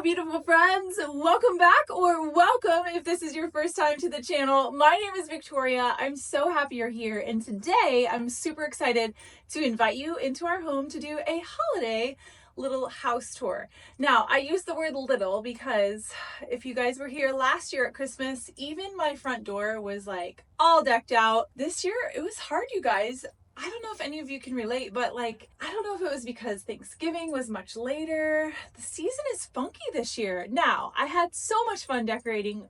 beautiful friends. Welcome back, or welcome if this is your first time to the channel. My name is Victoria. I'm so happy you're here, and today I'm super excited to invite you into our home to do a holiday little house tour. Now, I use the word little because if you guys were here last year at Christmas, even my front door was like all decked out. This year it was hard, you guys. I don't know if any of you can relate, but I don't know if it was because Thanksgiving was much later. The season is funky this year. Now, I had so much fun decorating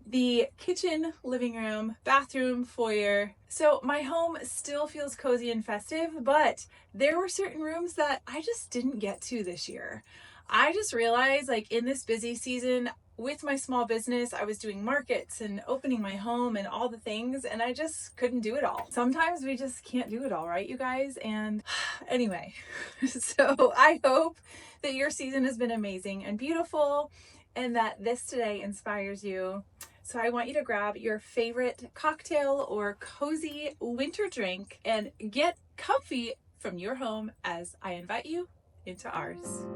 the kitchen, living room, bathroom, foyer. So my home still feels cozy and festive, but there were certain rooms that I just didn't get to this year. I just realized in this busy season, with my small business, I was doing markets and opening my home and all the things, and I just couldn't do it all. Sometimes we just can't do it all, right, you guys? And anyway, so I hope that your season has been amazing and beautiful, and that this today inspires you. So I want you to grab your favorite cocktail or cozy winter drink and get comfy from your home as I invite you into ours.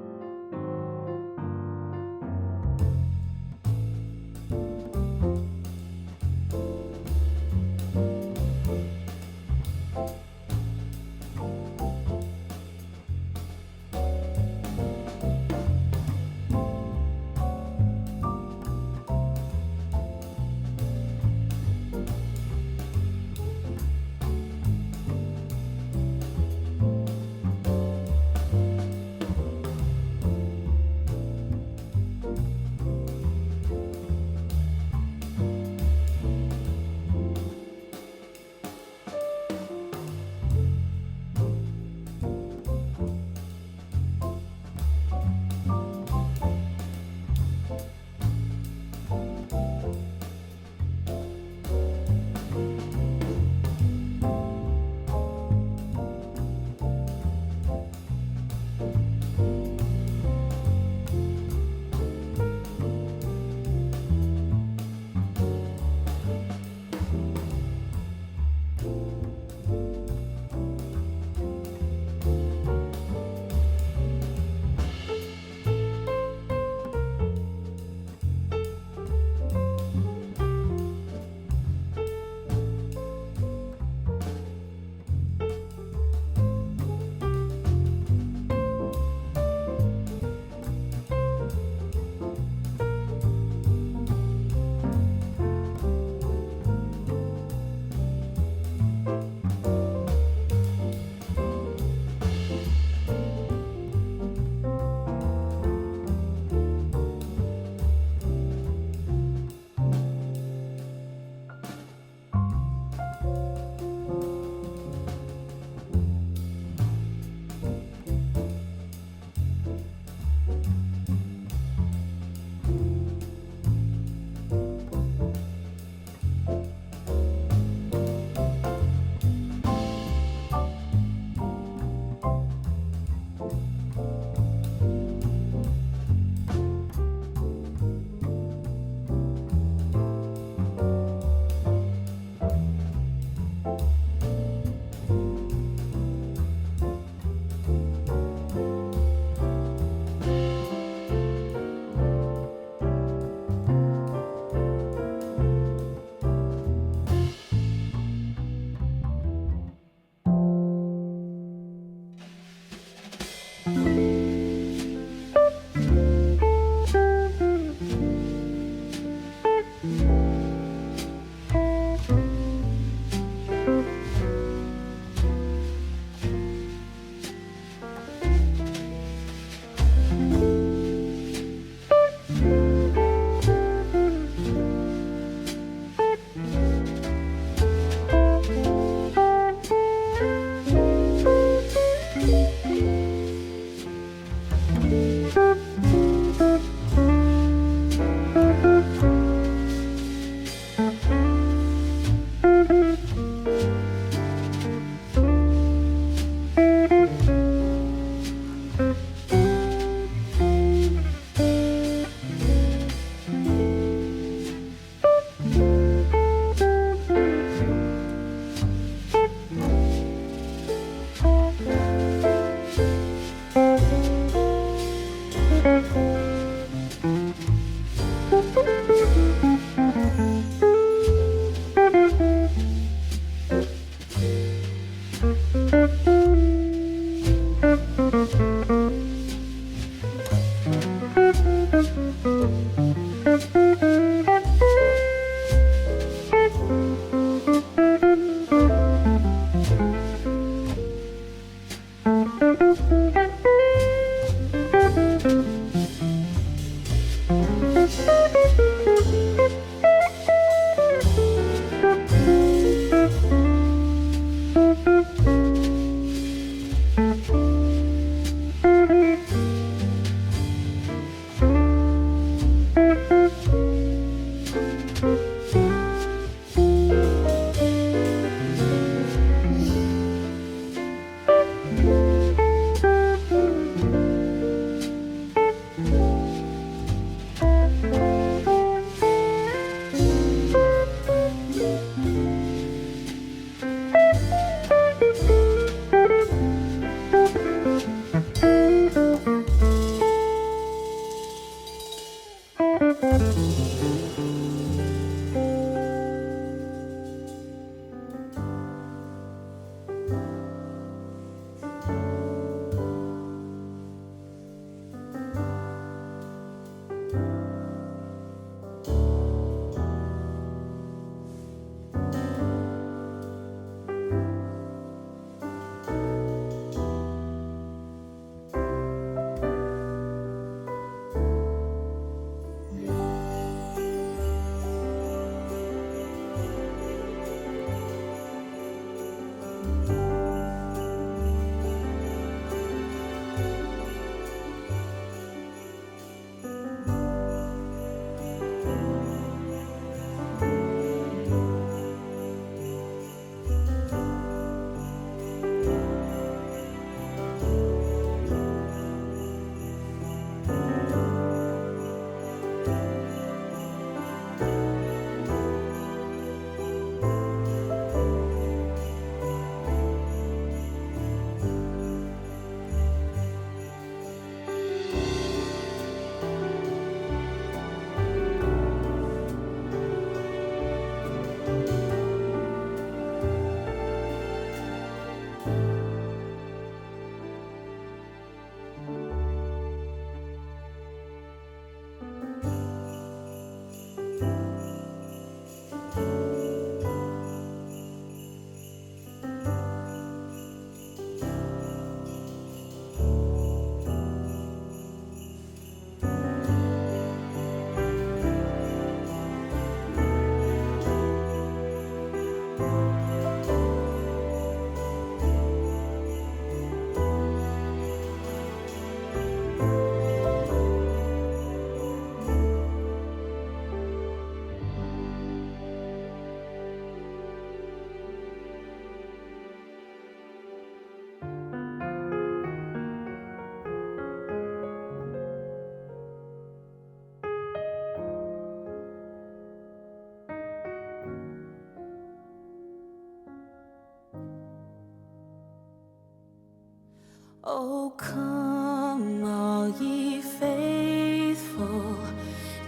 Oh, come, all ye faithful,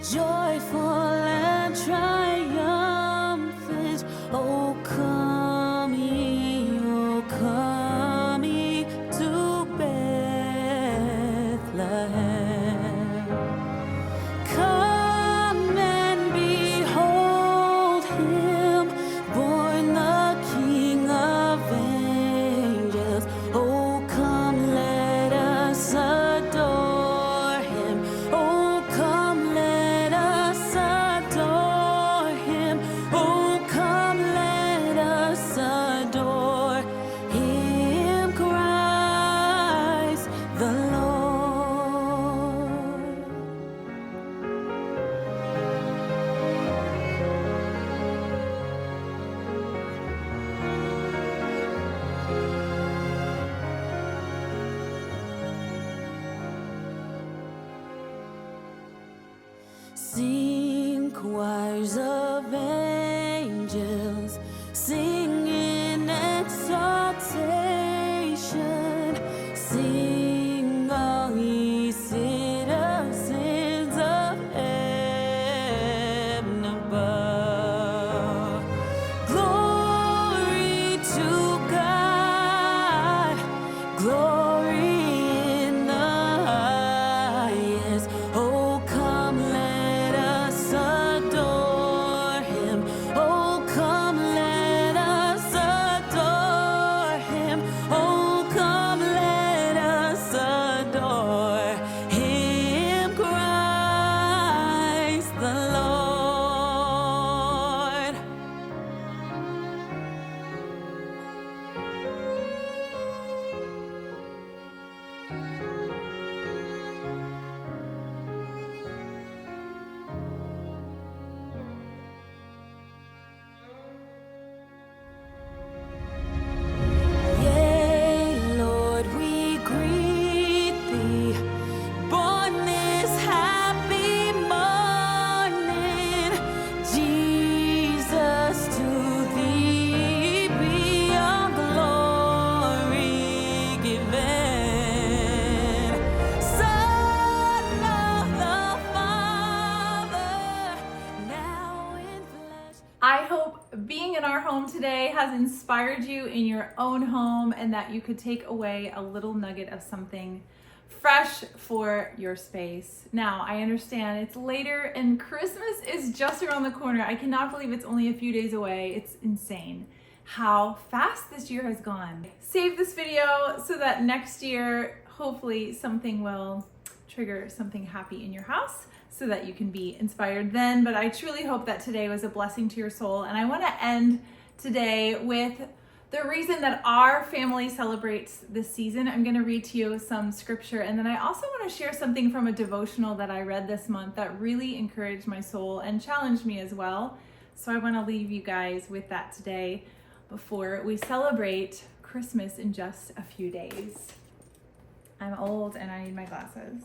joyful and triumphant. Oh, come ye to Bethlehem. Come and behold him, born the King of angels. Oh, come, let us adore him. Oh, come, let us adore him. Oh, come, let us adore him, Christ the Lord. Sing, choirs of angels, sing in exaltation. Sing, all ye citizens of heaven above. Glory to God, glory in the highest. Oh, come, let us adore him. Oh, come, let us adore him. Oh, come, let us adore him, Christ the Lord. Yea, Lord, we greet thee, born this happy morning. Jesus, to thee be all glory given. Son of the Father, now in flesh. I hope being in our home today has inspired you in your own home and that you could take away a little nugget of something fresh for your space. Now, I understand it's later and Christmas is just around the corner. I cannot believe it's only a few days away. It's insane how fast this year has gone. Save this video so that next year, hopefully something will trigger something happy in your house so that you can be inspired then. But I truly hope that today was a blessing to your soul. And I want to end today with the reason that our family celebrates this season. I'm going to read to you some scripture, and then I also want to share something from a devotional that I read this month that really encouraged my soul and challenged me as well. So I want to leave you guys with that today before we celebrate Christmas in just a few days. I'm old and I need my glasses.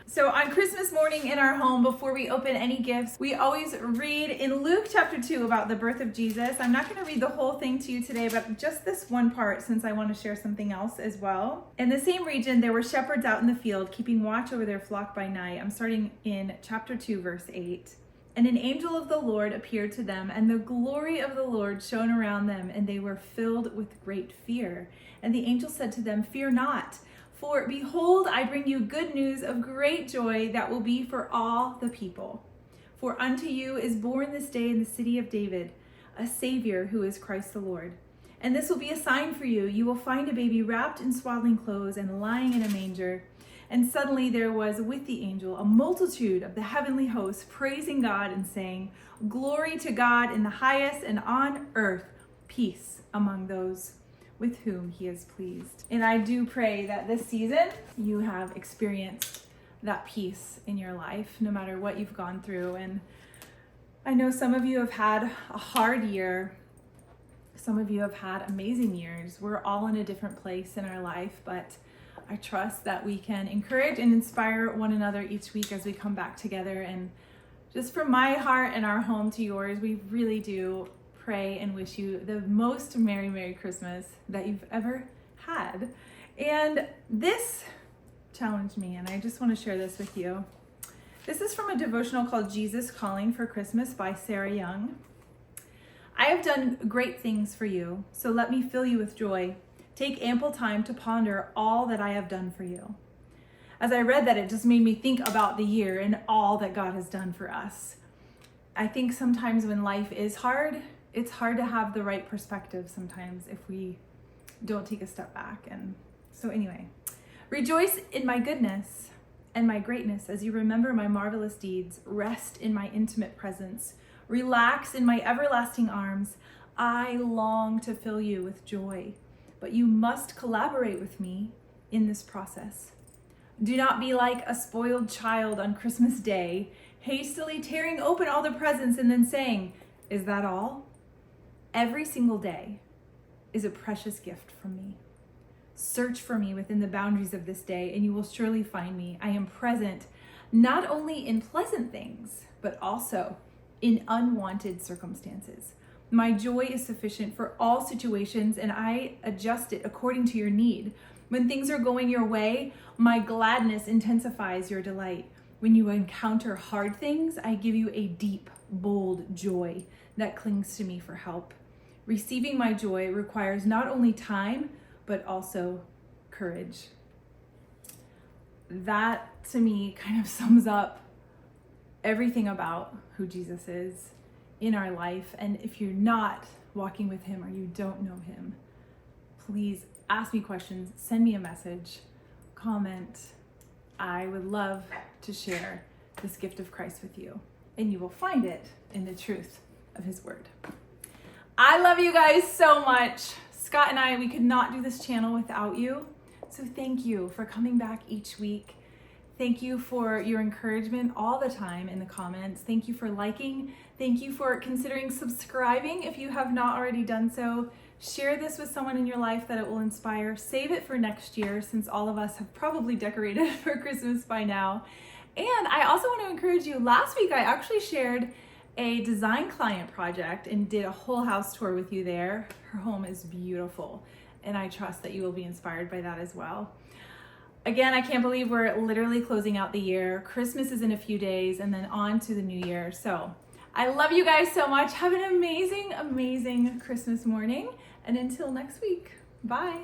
So on Christmas morning in our home, before we open any gifts, we always read in Luke chapter 2 about the birth of Jesus. I'm not going to read the whole thing to you today, but just this one part, since I want to share something else as well. In the same region, there were shepherds out in the field, keeping watch over their flock by night. I'm starting in chapter 2, verse 8. And an angel of the Lord appeared to them, and the glory of the Lord shone around them, and they were filled with great fear. And the angel said to them, "Fear not. For behold, I bring you good news of great joy that will be for all the people. For unto you is born this day in the city of David a Savior who is Christ the Lord. And this will be a sign for you. You will find a baby wrapped in swaddling clothes and lying in a manger." And suddenly there was with the angel a multitude of the heavenly hosts praising God and saying, "Glory to God in the highest, and on earth peace among those with whom he is pleased." And I do pray that this season you have experienced that peace in your life, no matter what you've gone through. And I know some of you have had a hard year. Some of you have had amazing years. We're all in a different place in our life, but I trust that we can encourage and inspire one another each week as we come back together. And just from my heart and our home to yours, we really do pray and wish you the most Merry Christmas that you've ever had. And this challenged me, and I just want to share this with you. This is from a devotional called Jesus Calling for Christmas by Sarah Young. I have done great things for you, so let me fill you with joy. Take ample time to ponder all that I have done for you. As I read that, it just made me think about the year and all that God has done for us. I think sometimes when life is hard, it's hard to have the right perspective sometimes if we don't take a step back. And so anyway, rejoice in my goodness and my greatness as you remember my marvelous deeds. Rest in my intimate presence. Relax in my everlasting arms. I long to fill you with joy, but you must collaborate with me in this process. Do not be like a spoiled child on Christmas Day, hastily tearing open all the presents and then saying, "Is that all?" Every single day is a precious gift from me. Search for me within the boundaries of this day, and you will surely find me. I am present not only in pleasant things, but also in unwanted circumstances. My joy is sufficient for all situations, and I adjust it according to your need. When things are going your way, my gladness intensifies your delight. When you encounter hard things, I give you a deep, bold joy that clings to me for help. Receiving my joy requires not only time, but also courage. That, to me, kind of sums up everything about who Jesus is in our life. And if you're not walking with him or you don't know him, please ask me questions, send me a message, comment. I would love to share this gift of Christ with you, and you will find it in the truth of his word. I love you guys so much. Scott and I, we could not do this channel without you. So thank you for coming back each week. Thank you for your encouragement all the time in the comments. Thank you for liking. Thank you for considering subscribing if you have not already done so. Share this with someone in your life that it will inspire. Save it for next year, since all of us have probably decorated for Christmas by now. And I also want to encourage you, last week I actually shared a design client project and did a whole house tour with you there. Her home is beautiful, and I trust that you will be inspired by that as well. Again, I can't believe we're literally closing out the year. Christmas is in a few days, and then on to the new year. So I love you guys so much. Have an amazing, amazing Christmas morning. And until next week, bye.